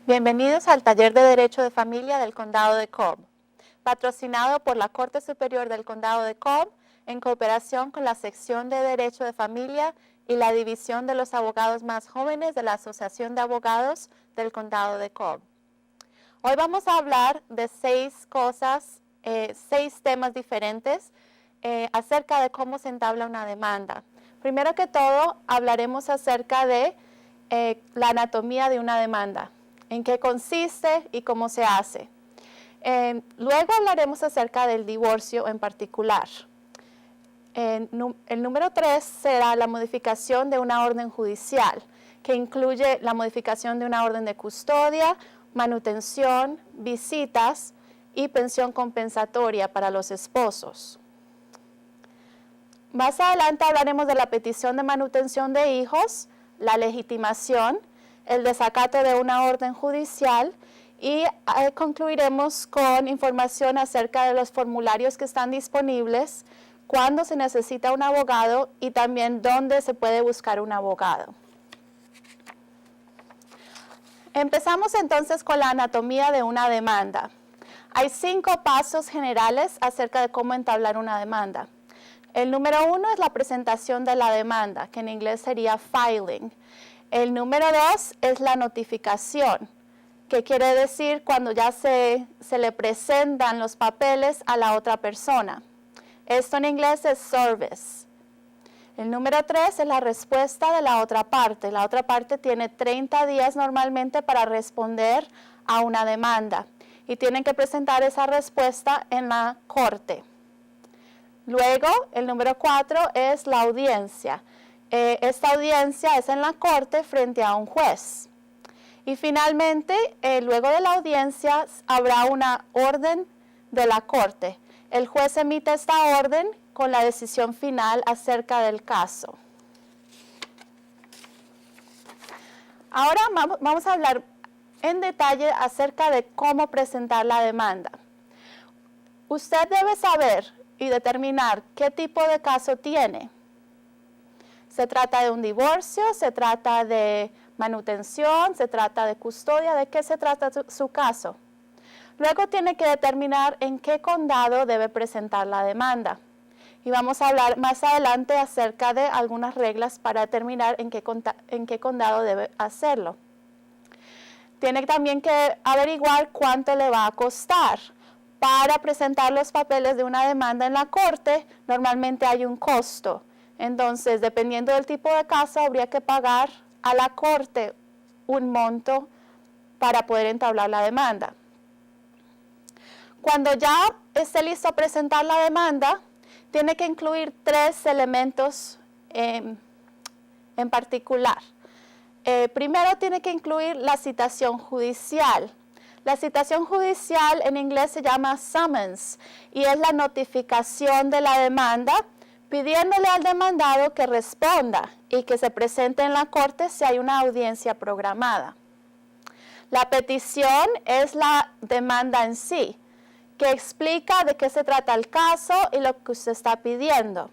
Bienvenidos al Taller de Derecho de Familia del Condado de Cobb, patrocinado por la Corte Superior del Condado de Cobb en cooperación con la Sección de Derecho de Familia y la División de los Abogados Más Jóvenes de la Asociación de Abogados del Condado de Cobb. Hoy vamos a hablar de seis temas diferentes acerca de cómo se entabla una demanda. Primero que todo, hablaremos acerca de la anatomía de una demanda, en qué consiste y cómo se hace. Luego hablaremos acerca del divorcio en particular. El número 3 será la modificación de una orden judicial, que incluye la modificación de una orden de custodia, manutención, visitas y pensión compensatoria para los esposos. Más adelante hablaremos de la petición de manutención de hijos, la legitimación, el desacato de una orden judicial y concluiremos con información acerca de los formularios que están disponibles, cuándo se necesita un abogado y también dónde se puede buscar un abogado. Empezamos entonces con la anatomía de una demanda. Hay 5 pasos generales acerca de cómo entablar una demanda. El número 1 es la presentación de la demanda, que en inglés sería filing. El número 2 es la notificación, que quiere decir cuando ya se le presentan los papeles a la otra persona. Esto en inglés es service. El número 3 es la respuesta de la otra parte. La otra parte tiene 30 días normalmente para responder a una demanda y tienen que presentar esa respuesta en la corte. Luego, el número 4 es la audiencia. Esta audiencia es en la corte frente a un juez. Y finalmente, luego de la audiencia, habrá una orden de la corte. El juez emite esta orden con la decisión final acerca del caso. Ahora vamos a hablar en detalle acerca de cómo presentar la demanda. Usted debe saber y determinar qué tipo de caso tiene. ¿Se trata de un divorcio? ¿Se trata de manutención? ¿Se trata de custodia? ¿De qué se trata su caso? Luego tiene que determinar en qué condado debe presentar la demanda. Y vamos a hablar más adelante acerca de algunas reglas para determinar en qué condado debe hacerlo. Tiene también que averiguar cuánto le va a costar. Para presentar los papeles de una demanda en la corte, normalmente hay un costo. Entonces, dependiendo del tipo de caso, habría que pagar a la corte un monto para poder entablar la demanda. Cuando ya esté listo a presentar la demanda, tiene que incluir 3 elementos en particular. Primero, tiene que incluir la citación judicial. La citación judicial en inglés se llama summons y es la notificación de la demanda pidiéndole al demandado que responda y que se presente en la corte si hay una audiencia programada. La petición es la demanda en sí, que explica de qué se trata el caso y lo que usted está pidiendo.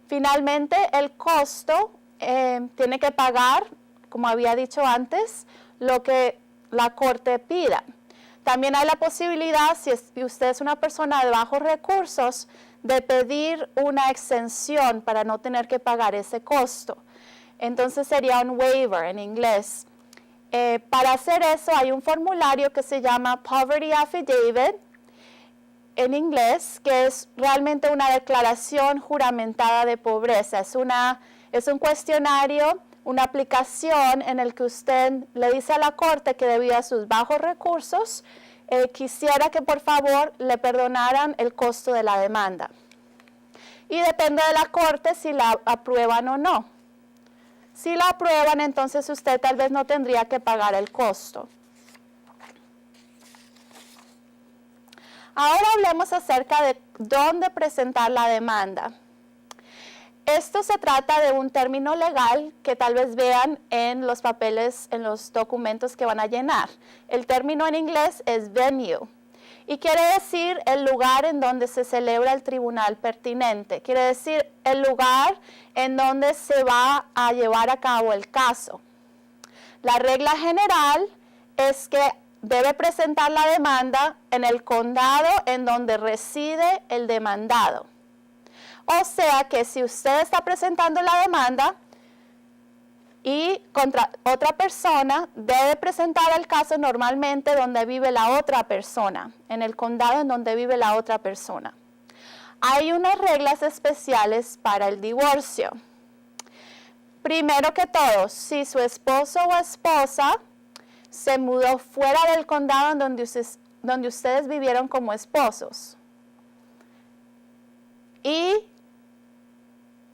Finalmente, el costo tiene que pagar, como había dicho antes, lo que la corte pida. También hay la posibilidad, si usted es una persona de bajos recursos, de pedir una exención para no tener que pagar ese costo. Entonces sería un waiver en inglés. Para hacer eso hay un formulario que se llama Poverty Affidavit en inglés, que es realmente una declaración juramentada de pobreza. Es un cuestionario, una aplicación en el que usted le dice a la corte que debido a sus bajos recursos, quisiera que por favor le perdonaran el costo de la demanda. Y depende de la corte si la aprueban o no. Si la aprueban, entonces usted tal vez no tendría que pagar el costo. Ahora hablemos acerca de dónde presentar la demanda. Esto se trata de un término legal que tal vez vean en los papeles, en los documentos que van a llenar. El término en inglés es venue y quiere decir el lugar en donde se celebra el tribunal pertinente. Quiere decir el lugar en donde se va a llevar a cabo el caso. La regla general es que debe presentar la demanda en el condado en donde reside el demandado. O sea que si usted está presentando la demanda y contra otra persona, debe presentar el caso normalmente donde vive la otra persona, en el condado en donde vive la otra persona. Hay unas reglas especiales para el divorcio. Primero que todo, si su esposo o esposa se mudó fuera del condado en donde ustedes vivieron como esposos y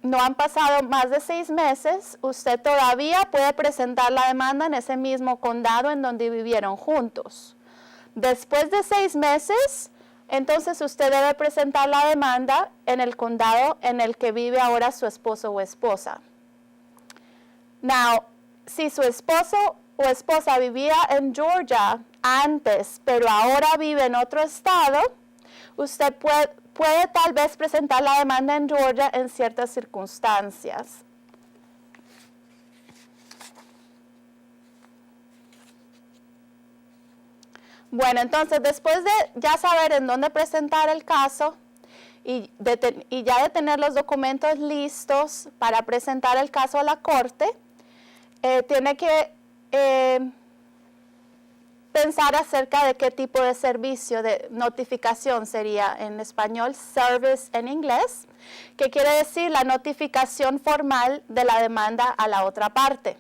no han pasado más de 6 meses, usted todavía puede presentar la demanda en ese mismo condado en donde vivieron juntos. Después de 6 meses, entonces usted debe presentar la demanda en el condado en el que vive ahora su esposo o esposa. Now, si su esposo o esposa vivía en Georgia antes, pero ahora vive en otro estado, usted puede tal vez presentar la demanda en Georgia en ciertas circunstancias. Bueno, entonces después de ya saber en dónde presentar el caso y ya de tener los documentos listos para presentar el caso a la corte, tiene que pensar acerca de qué tipo de servicio de notificación sería en español, service en inglés, que quiere decir la notificación formal de la demanda a la otra parte.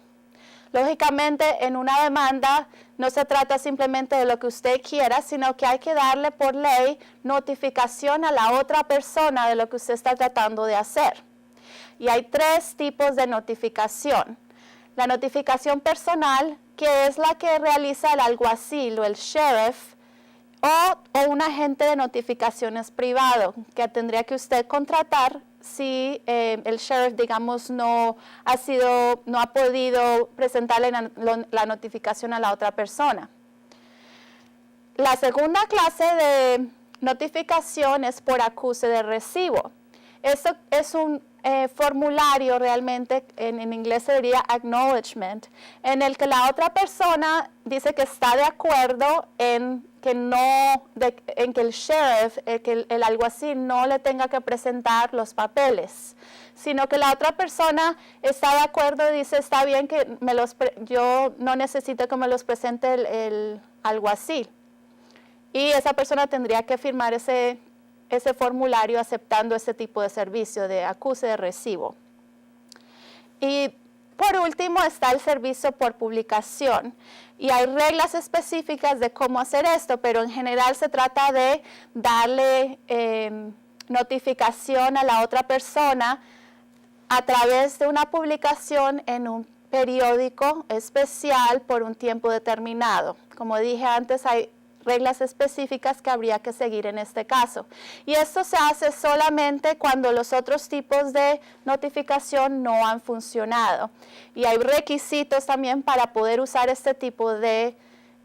Lógicamente, en una demanda no se trata simplemente de lo que usted quiera, sino que hay que darle por ley notificación a la otra persona de lo que usted está tratando de hacer. Y hay 3 tipos de notificación. La notificación personal, que es la que realiza el alguacil o el sheriff, o un agente de notificaciones privado, que tendría que usted contratar si el sheriff, digamos, no ha podido presentarle la notificación a la otra persona. La segunda clase de notificación es por acuse de recibo. Eso es un formulario realmente, en inglés se diría acknowledgement, en el que la otra persona dice que está de acuerdo en que el sheriff, que el alguacil no le tenga que presentar los papeles, sino que la otra persona está de acuerdo y dice, está bien que yo no necesito que me los presente el alguacil. Y esa persona tendría que firmar ese formulario aceptando ese tipo de servicio de acuse de recibo. Y por último está el servicio por publicación. Y hay reglas específicas de cómo hacer esto, pero en general se trata de darle notificación a la otra persona a través de una publicación en un periódico especial por un tiempo determinado. Como dije antes, hay reglas específicas que habría que seguir en este caso. Y esto se hace solamente cuando los otros tipos de notificación no han funcionado. Y hay requisitos también para poder usar este tipo de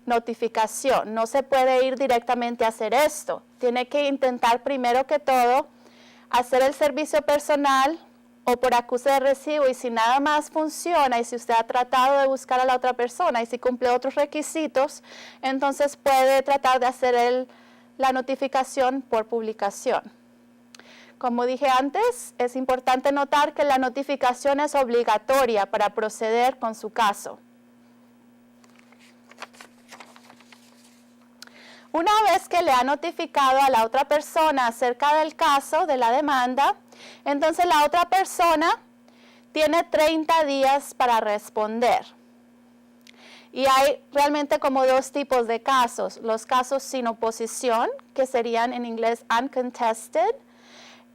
notificación. No se puede ir directamente a hacer esto. Tiene que intentar primero que todo hacer el servicio personal o por acuse de recibo, y si nada más funciona y si usted ha tratado de buscar a la otra persona y si cumple otros requisitos, entonces puede tratar de hacer la notificación por publicación. Como dije antes, es importante notar que la notificación es obligatoria para proceder con su caso. Una vez que le ha notificado a la otra persona acerca del caso, de la demanda, entonces la otra persona tiene 30 días para responder. Y hay realmente como 2 tipos de casos. Los casos sin oposición, que serían en inglés uncontested,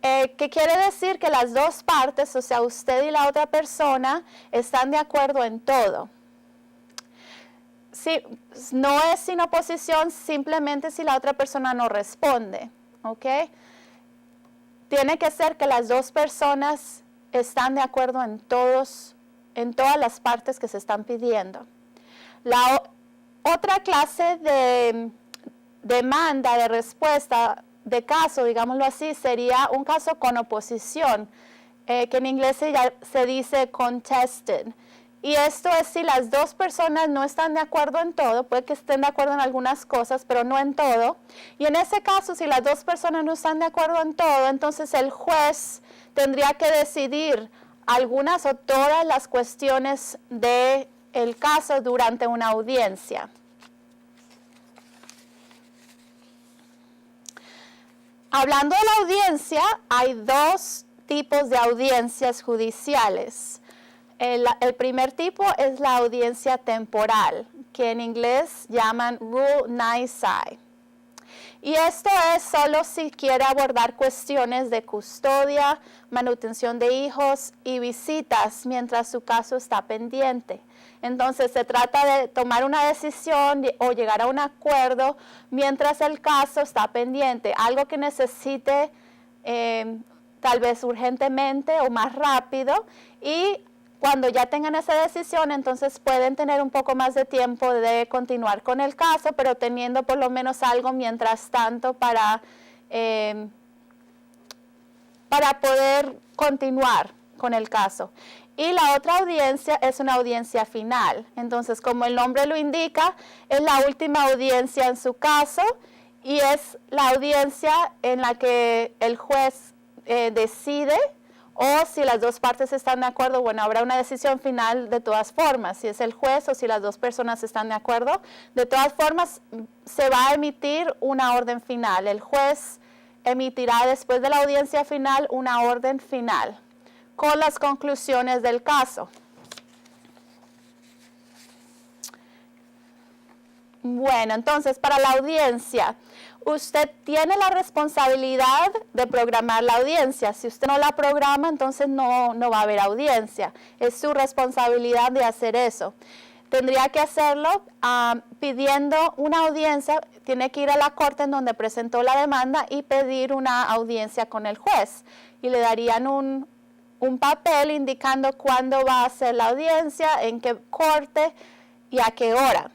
que quiere decir que las 2 partes, o sea, usted y la otra persona, están de acuerdo en todo. Si, no es sin oposición, simplemente si la otra persona no responde, ¿ok? Tiene que ser que las 2 personas están de acuerdo en todas las partes que se están pidiendo. La otra clase de demanda, de respuesta, de caso, digámoslo así, sería un caso con oposición, que en inglés se dice contested. Y esto es si las dos personas no están de acuerdo en todo, puede que estén de acuerdo en algunas cosas, pero no en todo. Y en ese caso, si las dos personas no están de acuerdo en todo, entonces el juez tendría que decidir algunas o todas las cuestiones del caso durante una audiencia. Hablando de la audiencia, hay dos tipos de audiencias judiciales. El primer tipo es la audiencia temporal, que en inglés llaman Rule Nisi. Y esto es solo si quiere abordar cuestiones de custodia, manutención de hijos y visitas mientras su caso está pendiente. Entonces se trata de tomar una decisión o llegar a un acuerdo mientras el caso está pendiente, algo que necesite tal vez urgentemente o más rápido, y cuando ya tengan esa decisión, entonces pueden tener un poco más de tiempo de continuar con el caso, pero teniendo por lo menos algo mientras tanto para poder continuar con el caso. Y la otra audiencia es una audiencia final. Entonces, como el nombre lo indica, es la última audiencia en su caso y es la audiencia en la que el juez decide, o si las dos partes están de acuerdo, bueno, habrá una decisión final de todas formas, si es el juez o si las dos personas están de acuerdo. De todas formas, se va a emitir una orden final. El juez emitirá después de la audiencia final una orden final con las conclusiones del caso. Bueno, entonces, para la audiencia, usted tiene la responsabilidad de programar la audiencia. Si usted no la programa, entonces no va a haber audiencia. Es su responsabilidad de hacer eso. Tendría que hacerlo pidiendo una audiencia. Tiene que ir a la corte en donde presentó la demanda y pedir una audiencia con el juez. Y le darían un papel indicando cuándo va a ser la audiencia, en qué corte y a qué hora.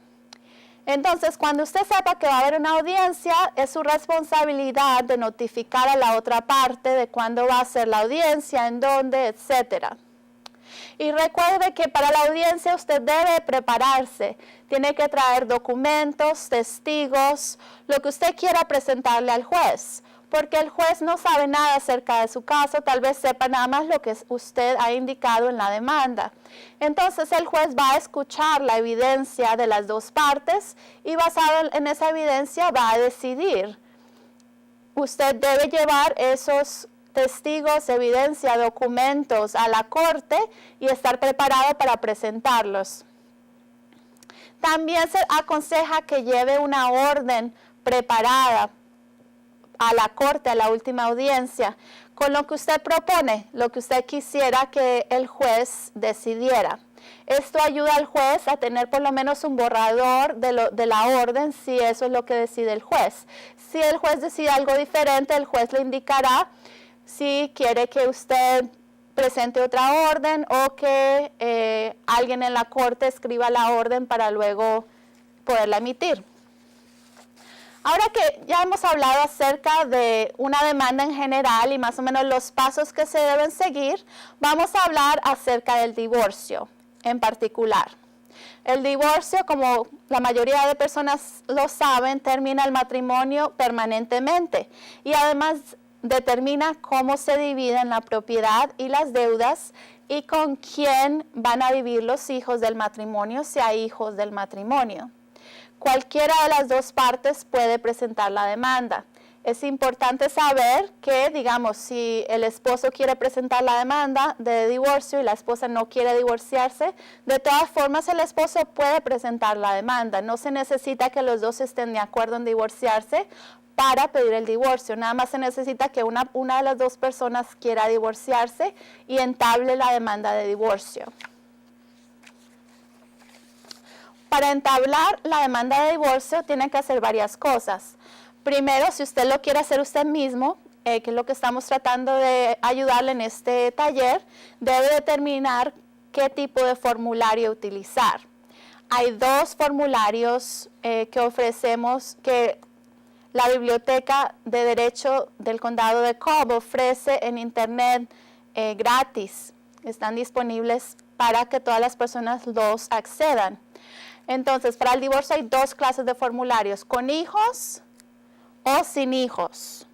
Entonces, cuando usted sepa que va a haber una audiencia, es su responsabilidad de notificar a la otra parte de cuándo va a ser la audiencia, en dónde, etcétera. Y recuerde que para la audiencia usted debe prepararse. Tiene que traer documentos, testigos, lo que usted quiera presentarle al juez. Porque el juez no sabe nada acerca de su caso, tal vez sepa nada más lo que usted ha indicado en la demanda. Entonces el juez va a escuchar la evidencia de las dos partes y basado en esa evidencia va a decidir. Usted debe llevar esos testigos, evidencia, documentos a la corte y estar preparado para presentarlos. También se aconseja que lleve una orden preparada a la corte, a la última audiencia, con lo que usted propone, lo que usted quisiera que el juez decidiera. Esto ayuda al juez a tener por lo menos un borrador de la orden, si eso es lo que decide el juez. Si el juez decide algo diferente, el juez le indicará si quiere que usted presente otra orden o que alguien en la corte escriba la orden para luego poderla emitir. Ahora que ya hemos hablado acerca de una demanda en general y más o menos los pasos que se deben seguir, vamos a hablar acerca del divorcio en particular. El divorcio, como la mayoría de personas lo saben, termina el matrimonio permanentemente y además determina cómo se dividen la propiedad y las deudas y con quién van a vivir los hijos del matrimonio, si hay hijos del matrimonio. Cualquiera de las dos partes puede presentar la demanda. Es importante saber que, digamos, si el esposo quiere presentar la demanda de divorcio y la esposa no quiere divorciarse, de todas formas el esposo puede presentar la demanda. No se necesita que los dos estén de acuerdo en divorciarse para pedir el divorcio. Nada más se necesita que una de las dos personas quiera divorciarse y entable la demanda de divorcio. Para entablar la demanda de divorcio tiene que hacer varias cosas. Primero, si usted lo quiere hacer usted mismo, que es lo que estamos tratando de ayudarle en este taller, debe determinar qué tipo de formulario utilizar. Hay dos formularios que ofrecemos, que la Biblioteca de Derecho del Condado de Cobb ofrece en internet gratis. Están disponibles para que todas las personas los accedan. Entonces, para el divorcio hay dos clases de formularios, con hijos o sin hijos.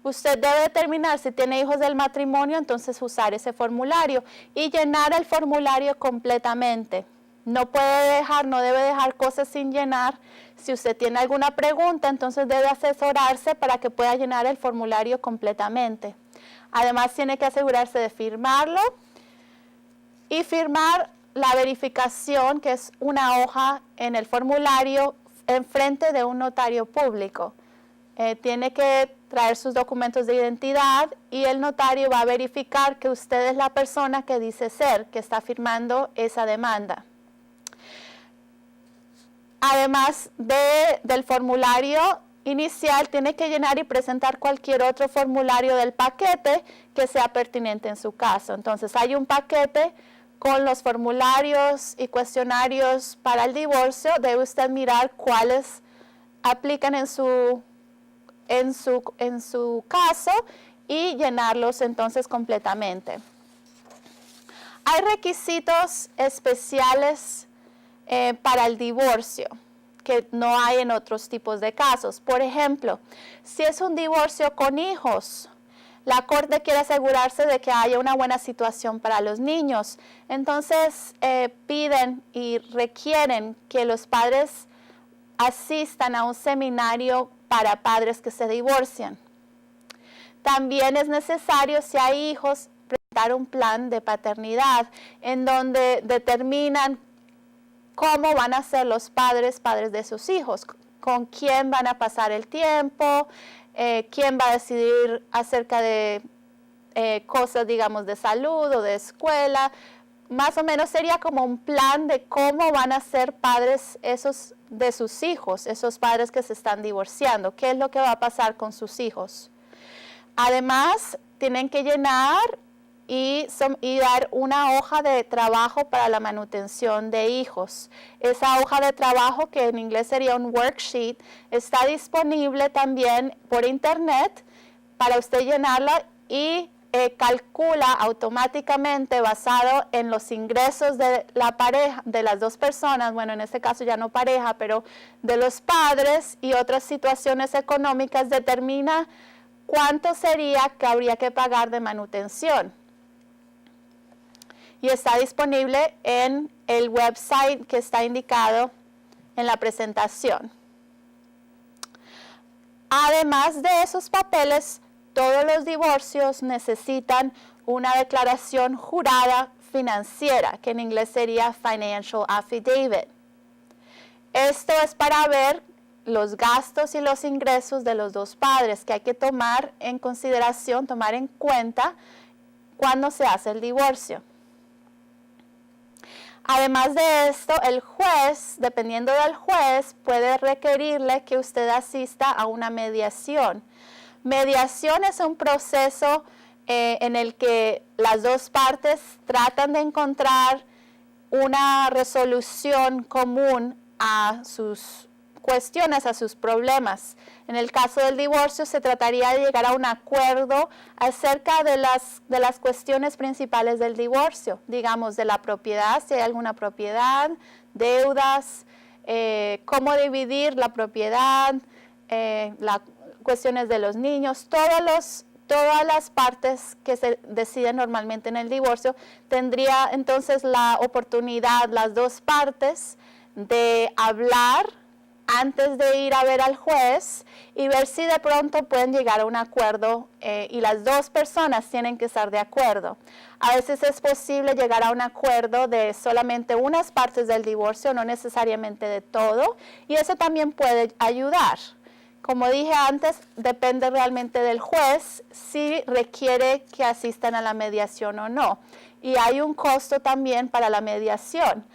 Usted debe determinar si tiene hijos del matrimonio, entonces usar ese formulario y llenar el formulario completamente. No debe dejar cosas sin llenar. Si usted tiene alguna pregunta, entonces debe asesorarse para que pueda llenar el formulario completamente. Además, tiene que asegurarse de firmarlo y firmar la verificación, que es una hoja en el formulario enfrente de un notario público. Tiene que traer sus documentos de identidad y el notario va a verificar que usted es la persona que dice ser, que está firmando esa demanda. Además del formulario inicial, tiene que llenar y presentar cualquier otro formulario del paquete que sea pertinente en su caso. Entonces, hay un paquete con los formularios y cuestionarios para el divorcio. Debe usted mirar cuáles aplican en su caso y llenarlos entonces completamente. Hay requisitos especiales para el divorcio que no hay en otros tipos de casos. Por ejemplo, si es un divorcio con hijos, la corte quiere asegurarse de que haya una buena situación para los niños. Entonces piden y requieren que los padres asistan a un seminario para padres que se divorcian. También es necesario, si hay hijos, presentar un plan de paternidad en donde determinan cómo van a ser los padres de sus hijos, con quién van a pasar el tiempo, quién va a decidir acerca de cosas, digamos, de salud o de escuela. Más o menos sería como un plan de cómo van a ser padres esos de sus hijos, esos padres que se están divorciando, qué es lo que va a pasar con sus hijos. Además, tienen que llenar y dar una hoja de trabajo para la manutención de hijos. Esa hoja de trabajo, que en inglés sería un worksheet, está disponible también por internet para usted llenarla y calcula automáticamente, basado en los ingresos de la pareja, de las dos personas, bueno, en este caso ya no pareja, pero de los padres y otras situaciones económicas, determina cuánto sería que habría que pagar de manutención. Y está disponible en el website que está indicado en la presentación. Además de esos papeles, todos los divorcios necesitan una declaración jurada financiera, que en inglés sería Financial Affidavit. Esto es para ver los gastos y los ingresos de los dos padres, que hay que tomar en consideración, tomar en cuenta cuando se hace el divorcio. Además de esto, el juez, dependiendo del juez, puede requerirle que usted asista a una mediación. Mediación es un proceso en el que las dos partes tratan de encontrar una resolución común a sus cuestiones, a sus problemas. En el caso del divorcio, se trataría de llegar a un acuerdo acerca de las cuestiones principales del divorcio, digamos, de la propiedad, si hay alguna propiedad, deudas, cómo dividir la propiedad, las cuestiones de los niños, todas las partes que se deciden normalmente en el divorcio. Tendría entonces la oportunidad, las dos partes, de hablar antes de ir a ver al juez y ver si de pronto pueden llegar a un acuerdo, y las dos personas tienen que estar de acuerdo. A veces es posible llegar a un acuerdo de solamente unas partes del divorcio, no necesariamente de todo, y eso también puede ayudar. Como dije antes, depende realmente del juez si requiere que asistan a la mediación o no. Y hay un costo también para la mediación.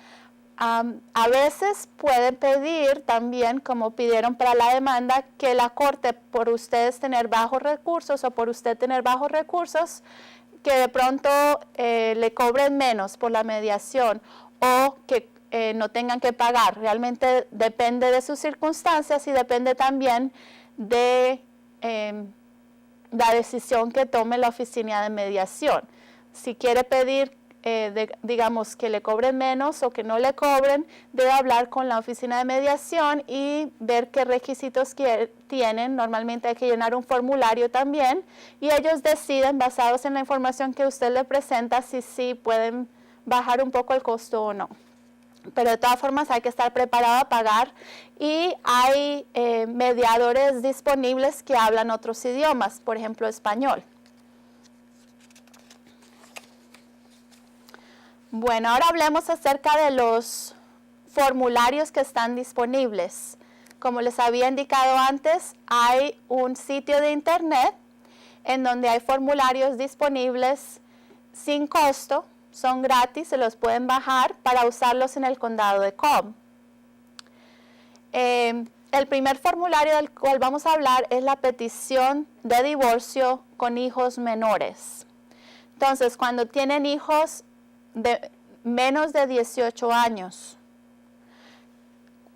A veces pueden pedir también, como pidieron para la demanda, que la corte, por ustedes tener bajos recursos o por usted tener bajos recursos, que de pronto le cobren menos por la mediación o que no tengan que pagar. Realmente depende de sus circunstancias y depende también de la decisión que tome la oficina de mediación. Si quiere pedir digamos, que le cobren menos o que no le cobren, debe hablar con la oficina de mediación y ver qué requisitos tienen. Normalmente hay que llenar un formulario también y ellos deciden, basados en la información que usted le presenta, si sí pueden bajar un poco el costo o no. Pero de todas formas hay que estar preparado a pagar y hay mediadores disponibles que hablan otros idiomas, por ejemplo español. Bueno, ahora hablemos acerca de los formularios que están disponibles. Como les había indicado antes, hay un sitio de internet en donde hay formularios disponibles sin costo, son gratis, se los pueden bajar para usarlos en el condado de Cobb. El primer formulario del cual vamos a hablar es la petición de divorcio con hijos menores. Entonces, cuando tienen hijos de menos de 18 años,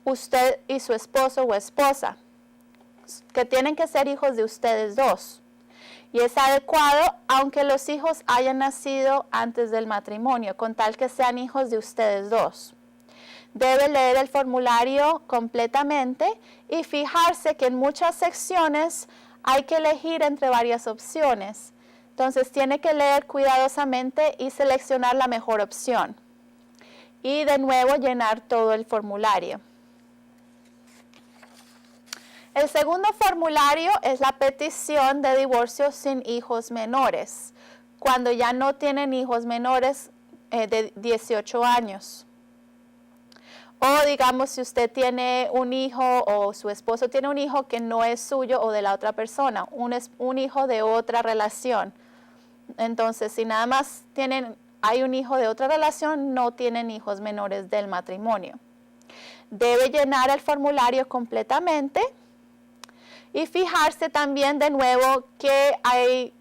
usted y su esposo o esposa, que tienen que ser hijos de ustedes dos. Y es adecuado aunque los hijos hayan nacido antes del matrimonio, con tal que sean hijos de ustedes dos. Debe leer el formulario completamente y fijarse que en muchas secciones hay que elegir entre varias opciones. Entonces tiene que leer cuidadosamente y seleccionar la mejor opción. Y de nuevo llenar todo el formulario. El segundo formulario es la petición de divorcio sin hijos menores, cuando ya no tienen hijos menores de 18 años. O digamos si usted tiene un hijo o su esposo tiene un hijo que no es suyo o de la otra persona, un hijo de otra relación. Entonces, si nada más hay un hijo de otra relación, no tienen hijos menores del matrimonio. Debe llenar el formulario completamente y fijarse también de nuevo que hay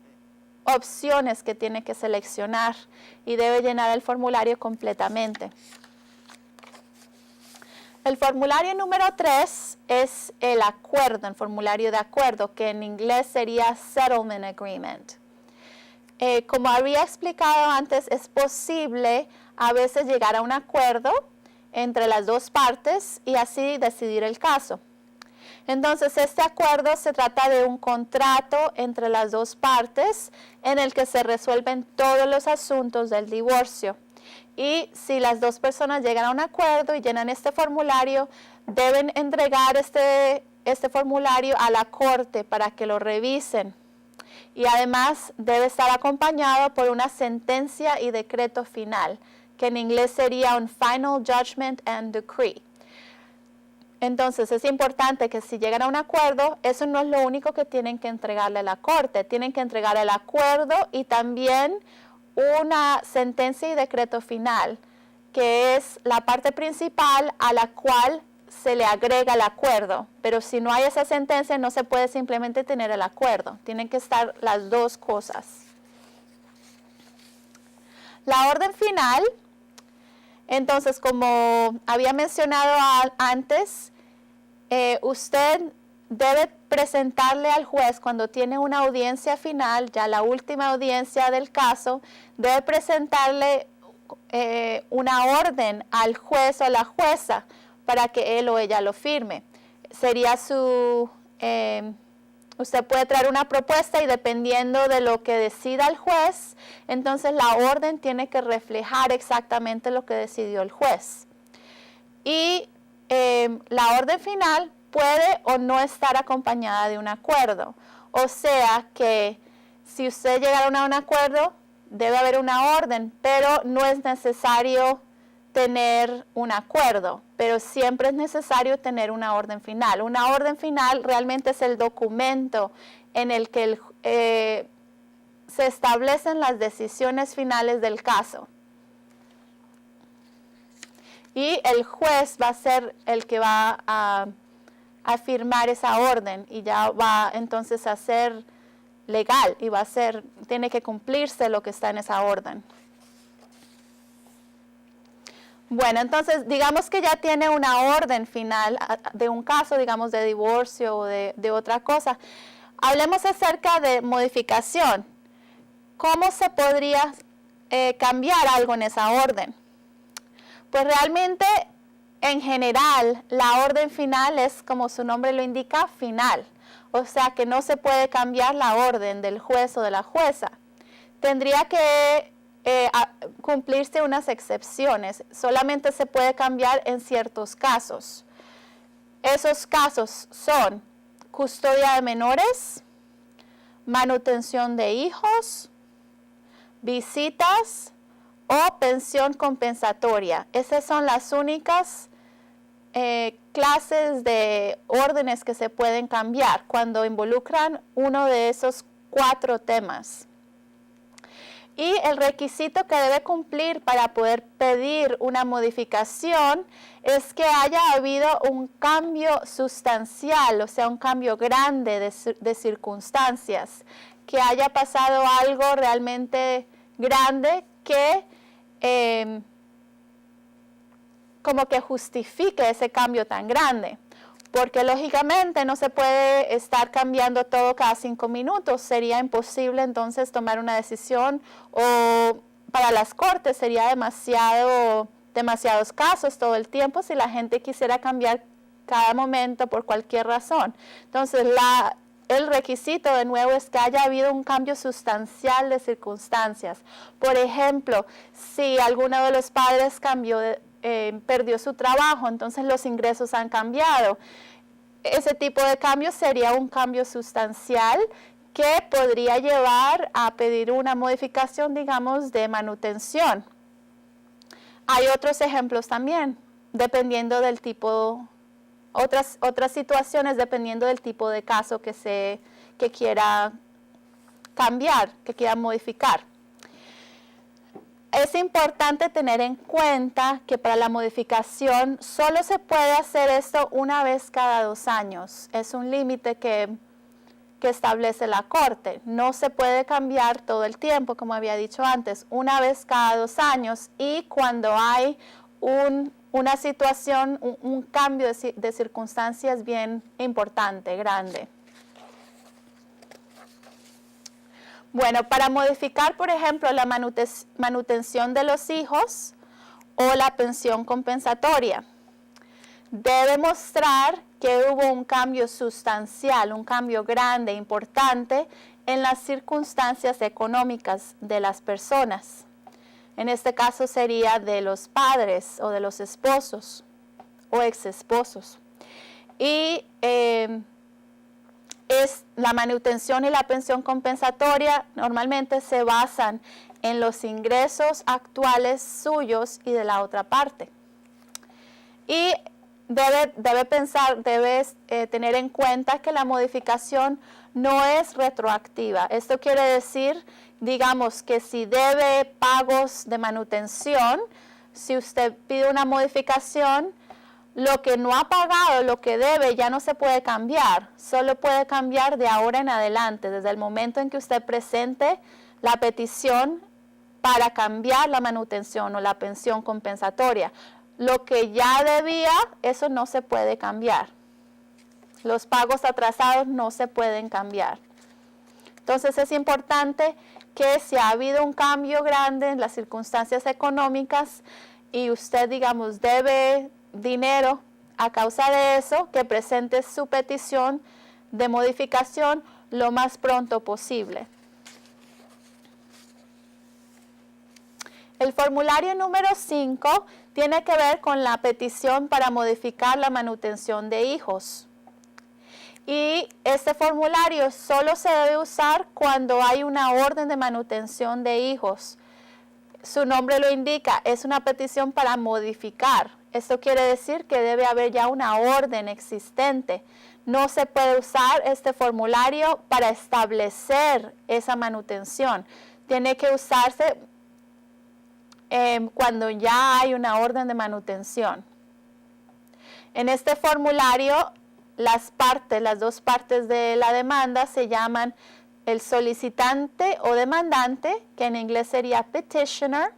opciones que tiene que seleccionar y debe llenar el formulario completamente. El formulario número 3 es el acuerdo, el formulario de acuerdo, que en inglés sería Settlement Agreement. Como había explicado antes, es posible a veces llegar a un acuerdo entre las dos partes y así decidir el caso. Entonces, este acuerdo se trata de un contrato entre las dos partes en el que se resuelven todos los asuntos del divorcio. Y si las dos personas llegan a un acuerdo y llenan este formulario, deben entregar este formulario a la corte para que lo revisen. Y además debe estar acompañado por una sentencia y decreto final, que en inglés sería un Final Judgment and Decree. Entonces es importante que si llegan a un acuerdo, eso no es lo único que tienen que entregarle a la corte. Tienen que entregar el acuerdo y también una sentencia y decreto final, que es la parte principal a la cual se le agrega el acuerdo. Pero si no hay esa sentencia, no se puede simplemente tener el acuerdo. Tienen que estar las dos cosas. La orden final. Entonces, como había mencionado antes, usted debe presentarle al juez cuando tiene una audiencia final, ya la última audiencia del caso, debe presentarle una orden al juez o a la jueza para que él o ella lo firme. Sería usted puede traer una propuesta y dependiendo de lo que decida el juez, entonces la orden tiene que reflejar exactamente lo que decidió el juez. Y la orden final puede o no estar acompañada de un acuerdo. O sea que si usted llegara a un acuerdo, debe haber una orden, pero no es necesario tener un acuerdo, pero siempre es necesario tener una orden final. Una orden final realmente es el documento en el que se establecen las decisiones finales del caso. Y el juez va a ser el que va a firmar esa orden y ya va entonces a ser legal y tiene que cumplirse lo que está en esa orden. Bueno, entonces digamos que ya tiene una orden final de un caso, digamos de divorcio o de otra cosa. Hablemos acerca de modificación. ¿Cómo se podría cambiar algo en esa orden. Pues realmente, en general, la orden final es, como su nombre lo indica, final. O sea que no se puede cambiar la orden del juez o de la jueza. Tendría que cumplirse unas excepciones. Solamente se puede cambiar en ciertos casos. Esos casos son custodia de menores, manutención de hijos, visitas o pensión compensatoria. Esas son las únicas clases de órdenes que se pueden cambiar cuando involucran uno de esos 4 temas. Y el requisito que debe cumplir para poder pedir una modificación es que haya habido un cambio sustancial, o sea, un cambio grande de circunstancias, que haya pasado algo realmente grande que como que justifique ese cambio tan grande. Porque lógicamente no se puede estar cambiando todo cada 5 minutos. Sería imposible entonces tomar una decisión, o para las cortes sería demasiados casos todo el tiempo si la gente quisiera cambiar cada momento por cualquier razón. Entonces el requisito de nuevo es que haya habido un cambio sustancial de circunstancias. Por ejemplo, si alguno de los padres perdió su trabajo, entonces los ingresos han cambiado. Ese tipo de cambio sería un cambio sustancial que podría llevar a pedir una modificación, digamos, de manutención. Hay otros ejemplos también, dependiendo del tipo, otras situaciones dependiendo del tipo de caso que quiera cambiar, que quiera modificar. Es importante tener en cuenta que para la modificación solo se puede hacer esto una vez cada 2 años. Es un límite que establece la Corte. No se puede cambiar todo el tiempo, como había dicho antes, una vez cada 2 años, y cuando hay una situación, un cambio de circunstancias bien importante, grande. Bueno, para modificar, por ejemplo, la manutención de los hijos o la pensión compensatoria, debe mostrar que hubo un cambio sustancial, un cambio grande, importante en las circunstancias económicas de las personas. En este caso sería de los padres o de los esposos o exesposos. Y la manutención y la pensión compensatoria normalmente se basan en los ingresos actuales suyos y de la otra parte. Y debe tener en cuenta que la modificación no es retroactiva. Esto quiere decir, digamos, que si debe pagos de manutención, si usted pide una modificación, lo que no ha pagado, lo que debe, ya no se puede cambiar. Solo puede cambiar de ahora en adelante, desde el momento en que usted presente la petición para cambiar la manutención o la pensión compensatoria. Lo que ya debía, eso no se puede cambiar. Los pagos atrasados no se pueden cambiar. Entonces es importante que si ha habido un cambio grande en las circunstancias económicas y usted, digamos, debe dinero a causa de eso, que presente su petición de modificación lo más pronto posible. El formulario número 5 tiene que ver con la petición para modificar la manutención de hijos. Y este formulario solo se debe usar cuando hay una orden de manutención de hijos. Su nombre lo indica, es una petición para modificar. Esto quiere decir que debe haber ya una orden existente. No se puede usar este formulario para establecer esa manutención. Tiene que usarse cuando ya hay una orden de manutención. En este formulario, las 2 partes de la demanda se llaman el solicitante o demandante, que en inglés sería petitioner,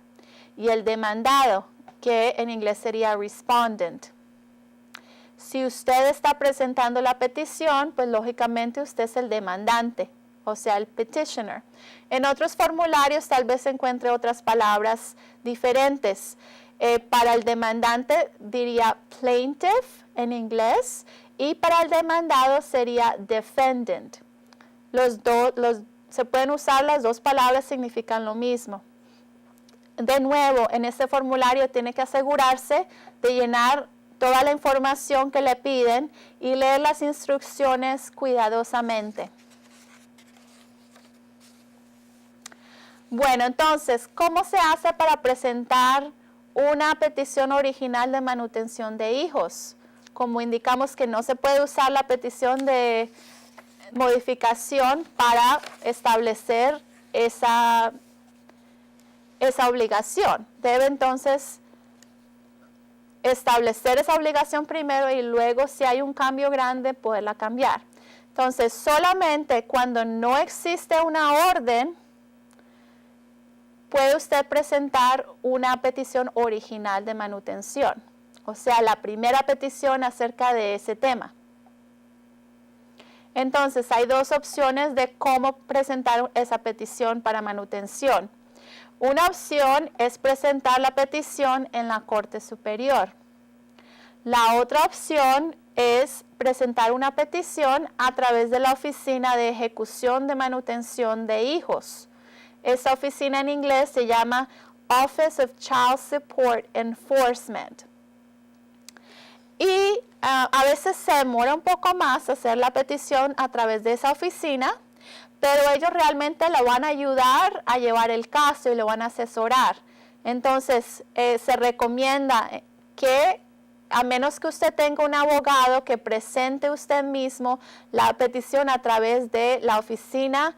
y el demandado, que en inglés sería respondent. Si usted está presentando la petición, pues lógicamente usted es el demandante. o sea, el petitioner. En otros formularios tal vez se encuentre otras palabras diferentes. Para el demandante diría plaintiff en inglés y para el demandado sería defendant. Se pueden usar las dos palabras, significan lo mismo. De nuevo, en este formulario tiene que asegurarse de llenar toda la información que le piden y leer las instrucciones cuidadosamente. Bueno, entonces, ¿cómo se hace para presentar una petición original de manutención de hijos? Como indicamos que no se puede usar la petición de modificación para establecer esa obligación. Debe entonces establecer esa obligación primero y luego, si hay un cambio grande, poderla cambiar. Entonces, solamente cuando no existe una orden, puede usted presentar una petición original de manutención. O sea, la primera petición acerca de ese tema. Entonces, hay dos opciones de cómo presentar esa petición para manutención. Una opción es presentar la petición en la Corte Superior. La otra opción es presentar una petición a través de la Oficina de Ejecución de Manutención de Hijos. Esa oficina en inglés se llama Office of Child Support Enforcement. Y a veces se demora un poco más hacer la petición a través de esa oficina, pero ellos realmente le van a ayudar a llevar el caso y le van a asesorar. Entonces, se recomienda que, a menos que usted tenga un abogado, que presente usted mismo la petición a través de la Oficina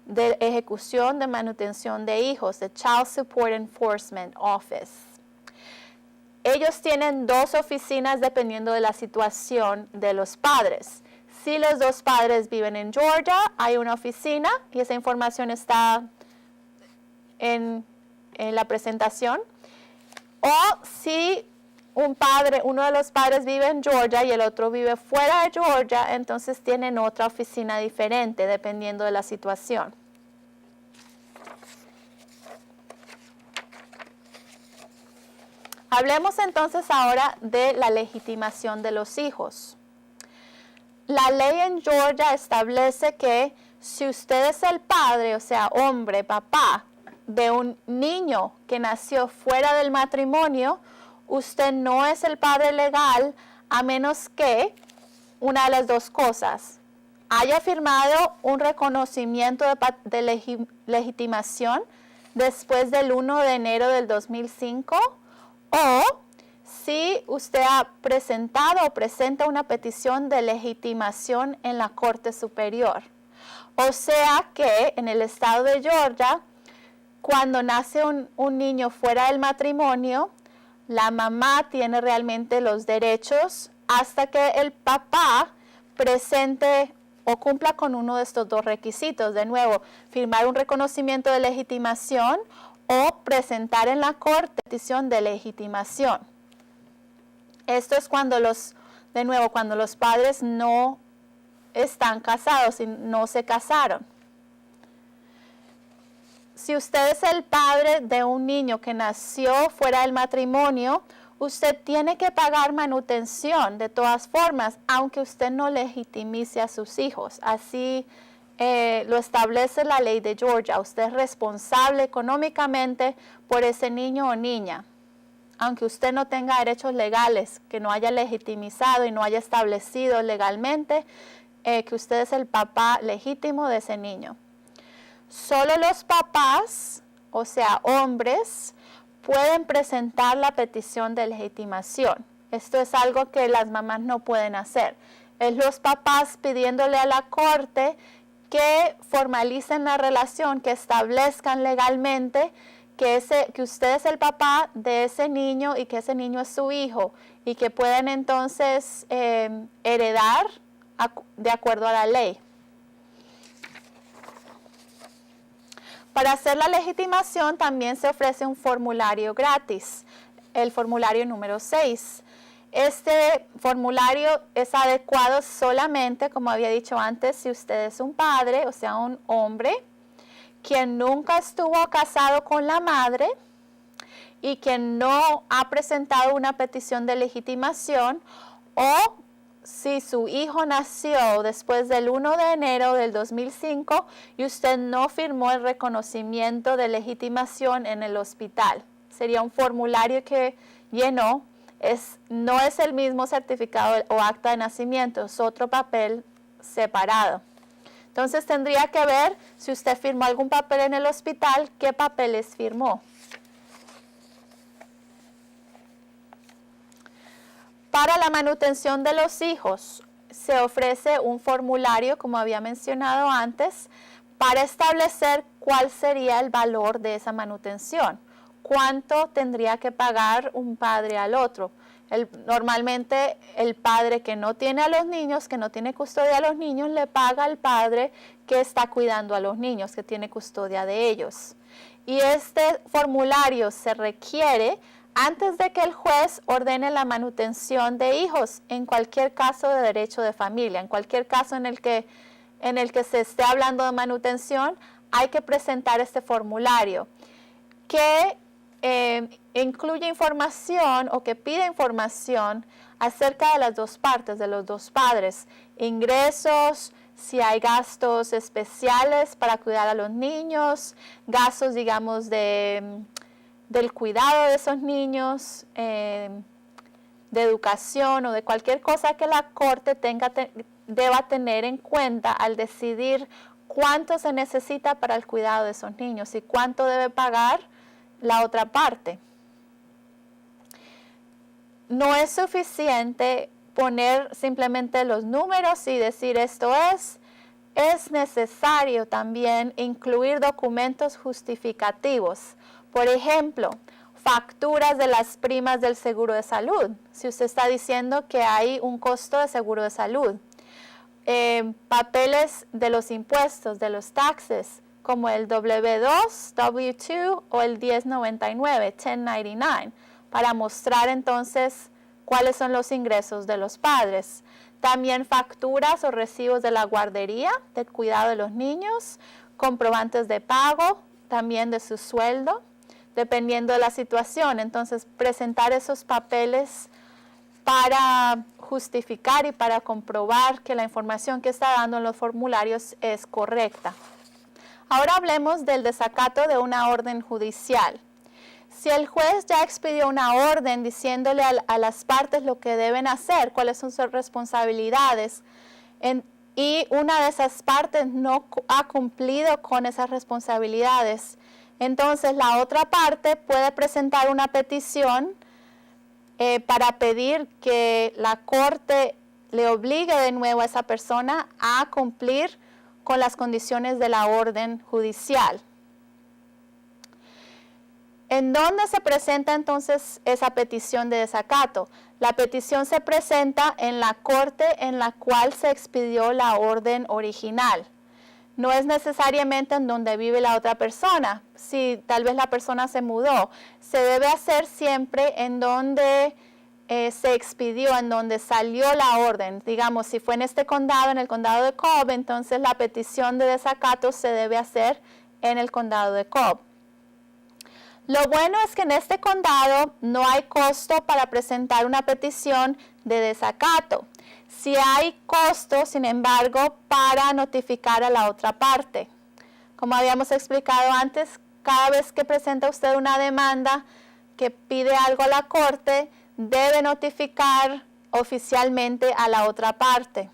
de Ejecución de Manutención de Hijos, de Child Support Enforcement Office. Ellos tienen dos oficinas dependiendo de la situación de los padres. Si los dos padres viven en Georgia, hay una oficina y esa información está en la presentación. O si uno de los padres vive en Georgia y el otro vive fuera de Georgia, entonces tienen otra oficina diferente dependiendo de la situación. Hablemos entonces ahora de la legitimación de los hijos. La ley en Georgia establece que si usted es el padre, o sea, hombre, papá, de un niño que nació fuera del matrimonio, usted no es el padre legal a menos que una de las dos cosas: haya firmado un reconocimiento de legitimación después del 1 de enero del 2005, o si usted ha presentado o presenta una petición de legitimación en la Corte Superior. O sea que en el estado de Georgia, cuando nace un niño fuera del matrimonio, la mamá tiene realmente los derechos hasta que el papá presente o cumpla con uno de estos dos requisitos. De nuevo, firmar un reconocimiento de legitimación o presentar en la corte petición de legitimación. Esto es cuando cuando los padres no están casados y no se casaron. Si usted es el padre de un niño que nació fuera del matrimonio, usted tiene que pagar manutención de todas formas, aunque usted no legitimice a sus hijos. Así lo establece la ley de Georgia. Usted es responsable económicamente por ese niño o niña, aunque usted no tenga derechos legales, que no haya legitimizado y no haya establecido legalmente que usted es el papá legítimo de ese niño. Solo los papás, o sea, hombres, pueden presentar la petición de legitimación. Esto es algo que las mamás no pueden hacer. Es los papás pidiéndole a la corte que formalicen la relación, que establezcan legalmente que usted es el papá de ese niño y que ese niño es su hijo, y que pueden entonces heredar de acuerdo a la ley. Para hacer la legitimación también se ofrece un formulario gratis, el formulario número 6. Este formulario es adecuado solamente, como había dicho antes, si usted es un padre, o sea, un hombre, quien nunca estuvo casado con la madre y quien no ha presentado una petición de legitimación, o si su hijo nació después del 1 de enero del 2005 y usted no firmó el reconocimiento de legitimación en el hospital. Sería un formulario que llenó. No es el mismo certificado o acta de nacimiento, es otro papel separado. Entonces tendría que ver si usted firmó algún papel en el hospital, qué papeles firmó. Para la manutención de los hijos, se ofrece un formulario, como había mencionado antes, para establecer cuál sería el valor de esa manutención. ¿Cuánto tendría que pagar un padre al otro? Normalmente el padre que no tiene a los niños, que no tiene custodia a los niños, le paga al padre que está cuidando a los niños, que tiene custodia de ellos. Y este formulario se requiere antes de que el juez ordene la manutención de hijos, en cualquier caso de derecho de familia, en cualquier caso en el que se esté hablando de manutención, hay que presentar este formulario que incluye información o que pide información acerca de las dos partes, de los dos padres, ingresos, si hay gastos especiales para cuidar a los niños, gastos, digamos, del cuidado de esos niños, de educación o de cualquier cosa que la corte deba tener en cuenta al decidir cuánto se necesita para el cuidado de esos niños y cuánto debe pagar la otra parte. No es suficiente poner simplemente los números y decir esto es necesario también incluir documentos justificativos. Por ejemplo, facturas de las primas del seguro de salud. Si usted está diciendo que hay un costo de seguro de salud. Papeles de los impuestos, de los taxes, como el W2, W2 o el 1099, 1099, para mostrar entonces cuáles son los ingresos de los padres. También facturas o recibos de la guardería, del cuidado de los niños, comprobantes de pago, también de su sueldo, dependiendo de la situación. Entonces, presentar esos papeles para justificar y para comprobar que la información que está dando en los formularios es correcta. Ahora hablemos del desacato de una orden judicial. Si el juez ya expidió una orden diciéndole a las partes lo que deben hacer, cuáles son sus responsabilidades, y una de esas partes no ha cumplido con esas responsabilidades, entonces la otra parte puede presentar una petición para pedir que la corte le obligue de nuevo a esa persona a cumplir con las condiciones de la orden judicial. ¿En dónde se presenta entonces esa petición de desacato? La petición se presenta en la corte en la cual se expidió la orden original. No es necesariamente en donde vive la otra persona. Si tal vez la persona se mudó, se debe hacer siempre en donde se expidió, en donde salió la orden. Digamos, si fue en este condado, en el condado de Cobb, entonces la petición de desacato se debe hacer en el condado de Cobb. Lo bueno es que en este condado no hay costo para presentar una petición de desacato. Sí hay costo, sin embargo, para notificar a la otra parte. Como habíamos explicado antes, cada vez que presenta usted una demanda que pide algo a la corte, debe notificar oficialmente a la otra parte.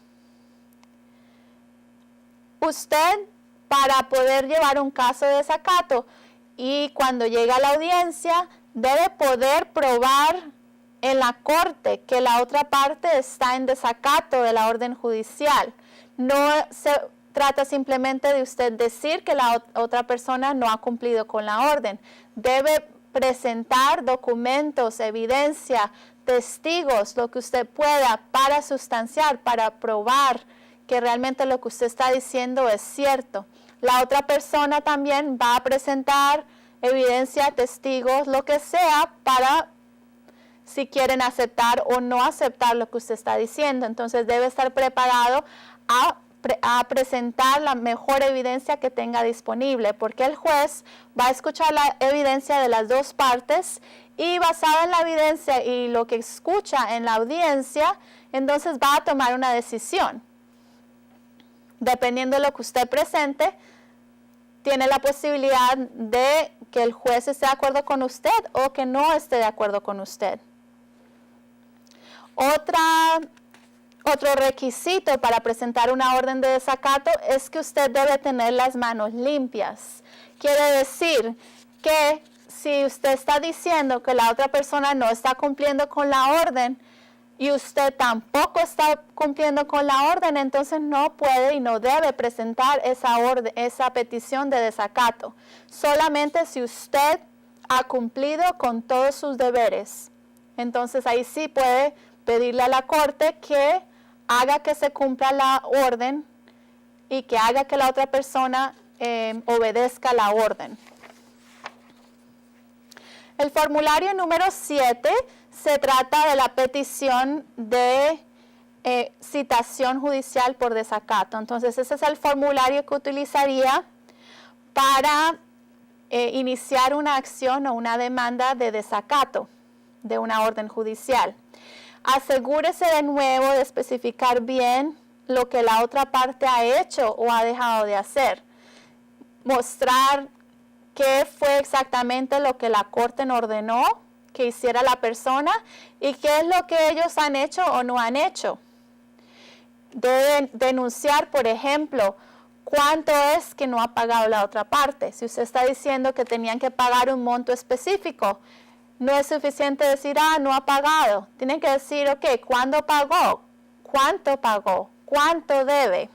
Usted, para poder llevar un caso de desacato, y cuando llega a la audiencia, debe poder probar en la corte que la otra parte está en desacato de la orden judicial. No se trata simplemente de usted decir que la otra persona no ha cumplido con la orden. Debe presentar documentos, evidencia, testigos, lo que usted pueda para sustanciar, para probar que realmente lo que usted está diciendo es cierto. La otra persona también va a presentar evidencia, testigos, lo que sea, para si quieren aceptar o no aceptar lo que usted está diciendo. Entonces debe estar preparado a presentar la mejor evidencia que tenga disponible, porque el juez va a escuchar la evidencia de las dos partes y basado en la evidencia y lo que escucha en la audiencia, entonces va a tomar una decisión. Dependiendo de lo que usted presente, tiene la posibilidad de que el juez esté de acuerdo con usted o que no esté de acuerdo con usted. Otro requisito para presentar una orden de desacato es que usted debe tener las manos limpias. Quiere decir que si usted está diciendo que la otra persona no está cumpliendo con la orden y usted tampoco está cumpliendo con la orden, entonces no puede y no debe presentar esa petición de desacato. Solamente si usted ha cumplido con todos sus deberes. Entonces ahí sí puede pedirle a la corte que haga que se cumpla la orden y que haga que la otra persona obedezca la orden. El formulario número 7 se trata de la petición de citación judicial por desacato. Entonces ese es el formulario que utilizaría para iniciar una acción o una demanda de desacato de una orden judicial. Asegúrese de nuevo de especificar bien lo que la otra parte ha hecho o ha dejado de hacer. Mostrar qué fue exactamente lo que la corte ordenó que hiciera la persona y qué es lo que ellos han hecho o no han hecho. Deben denunciar, por ejemplo, cuánto es que no ha pagado la otra parte. Si usted está diciendo que tenían que pagar un monto específico, no es suficiente decir, no ha pagado. Tienen que decir, ok, ¿cuándo pagó? ¿Cuánto pagó? ¿Cuánto debe?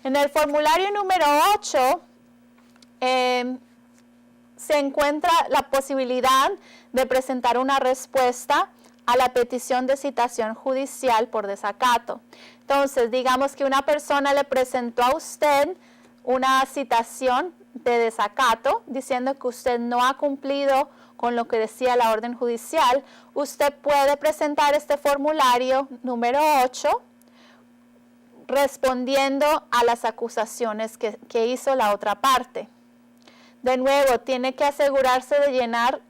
En el formulario número 8 se encuentra la posibilidad de presentar una respuesta a la petición de citación judicial por desacato. Entonces, digamos que una persona le presentó a usted una citación de desacato diciendo que usted no ha cumplido con lo que decía la orden judicial. Usted puede presentar este formulario número 8 respondiendo a las acusaciones que hizo la otra parte. De nuevo, tiene que asegurarse de llenar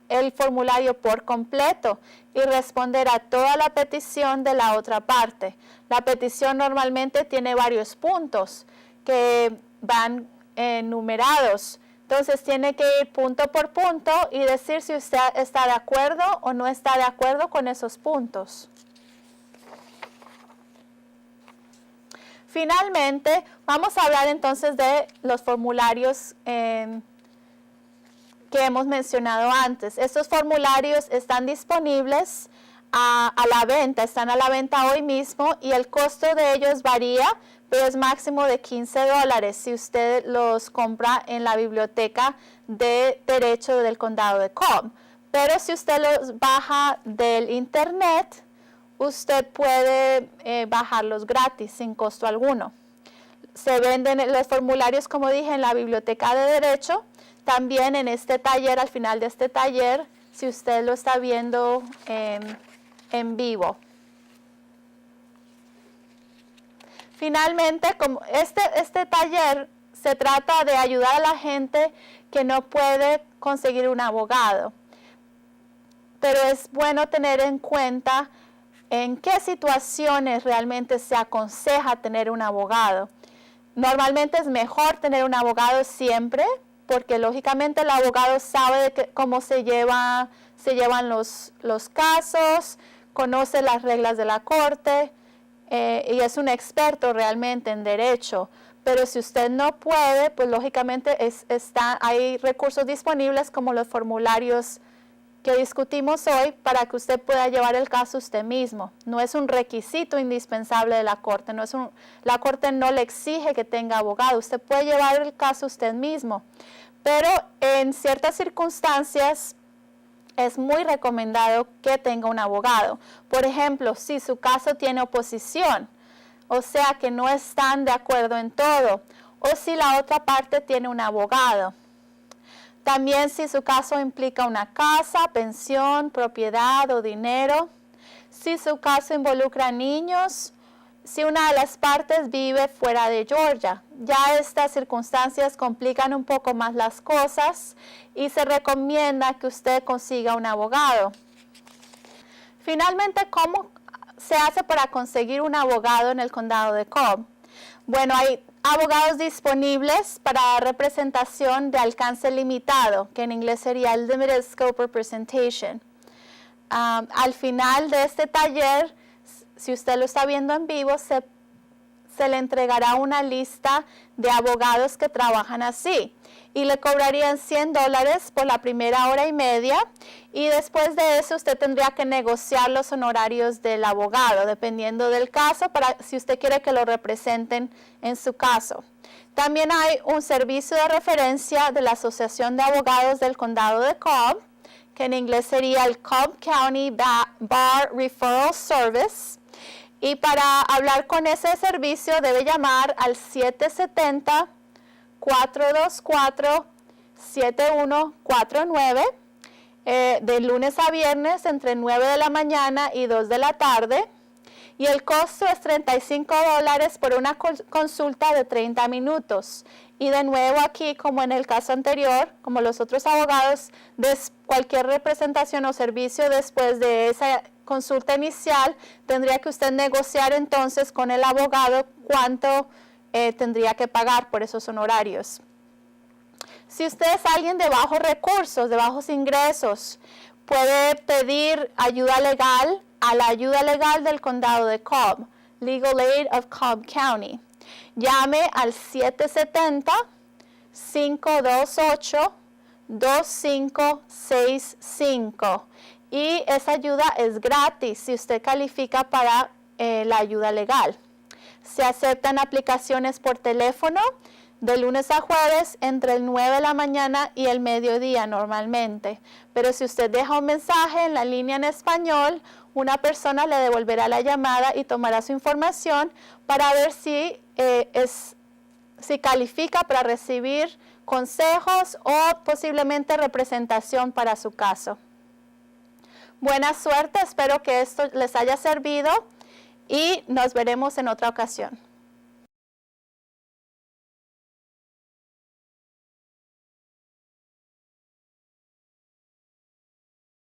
el formulario por completo y responder a toda la petición de la otra parte. La petición normalmente tiene varios puntos que van numerados. Entonces tiene que ir punto por punto y decir si usted está de acuerdo o no está de acuerdo con esos puntos. Finalmente, vamos a hablar entonces de los formularios que hemos mencionado antes. Estos formularios están disponibles a la venta, están a la venta hoy mismo y el costo de ellos varía, pero es máximo de $15 si usted los compra en la biblioteca de derecho del condado de Cobb. Pero si usted los baja del internet, usted puede bajarlos gratis, sin costo alguno. Se venden los formularios, como dije, en la biblioteca de derecho. También en este taller, al final de este taller, si usted lo está viendo en vivo. Finalmente, como este taller se trata de ayudar a la gente que no puede conseguir un abogado. Pero es bueno tener en cuenta en qué situaciones realmente se aconseja tener un abogado. Normalmente es mejor tener un abogado siempre, porque lógicamente el abogado sabe cómo se llevan los casos, conoce las reglas de la corte y es un experto realmente en derecho. Pero si usted no puede, pues lógicamente hay recursos disponibles como los formularios que discutimos hoy para que usted pueda llevar el caso usted mismo. No es un requisito indispensable de la corte, la corte no le exige que tenga abogado, usted puede llevar el caso usted mismo, pero en ciertas circunstancias es muy recomendado que tenga un abogado. Por ejemplo, si su caso tiene oposición, o sea que no están de acuerdo en todo, o si la otra parte tiene un abogado. También si su caso implica una casa, pensión, propiedad o dinero. Si su caso involucra niños, si una de las partes vive fuera de Georgia. Ya estas circunstancias complican un poco más las cosas y se recomienda que usted consiga un abogado. Finalmente, ¿cómo se hace para conseguir un abogado en el condado de Cobb? Bueno, hay abogados disponibles para representación de alcance limitado, que en inglés sería Limited Scope Representation. Al final de este taller, si usted lo está viendo en vivo, se le entregará una lista de abogados que trabajan así y le cobrarían $100 por la primera hora y media, y después de eso usted tendría que negociar los honorarios del abogado dependiendo del caso, para si usted quiere que lo representen en su caso. También hay un servicio de referencia de la Asociación de Abogados del Condado de Cobb, que en inglés sería el Cobb County Bar Referral Service. Y para hablar con ese servicio debe llamar al 770-424-7149 de lunes a viernes entre 9 de la mañana y 2 de la tarde. Y el costo es $35 por una consulta de 30 minutos. Y de nuevo aquí, como en el caso anterior, como los otros abogados, cualquier representación o servicio después de esa consulta inicial, tendría que usted negociar entonces con el abogado cuánto tendría que pagar por esos honorarios. Si usted es alguien de bajos recursos, de bajos ingresos, puede pedir ayuda legal a la ayuda legal del condado de Cobb, Legal Aid of Cobb County. Llame al 770-528-2565 y esa ayuda es gratis si usted califica para la ayuda legal. Se aceptan aplicaciones por teléfono de lunes a jueves entre el 9 de la mañana y el mediodía normalmente. Pero si usted deja un mensaje en la línea en español, una persona le devolverá la llamada y tomará su información para ver si califica para recibir consejos o posiblemente representación para su caso. Buena suerte, espero que esto les haya servido y nos veremos en otra ocasión.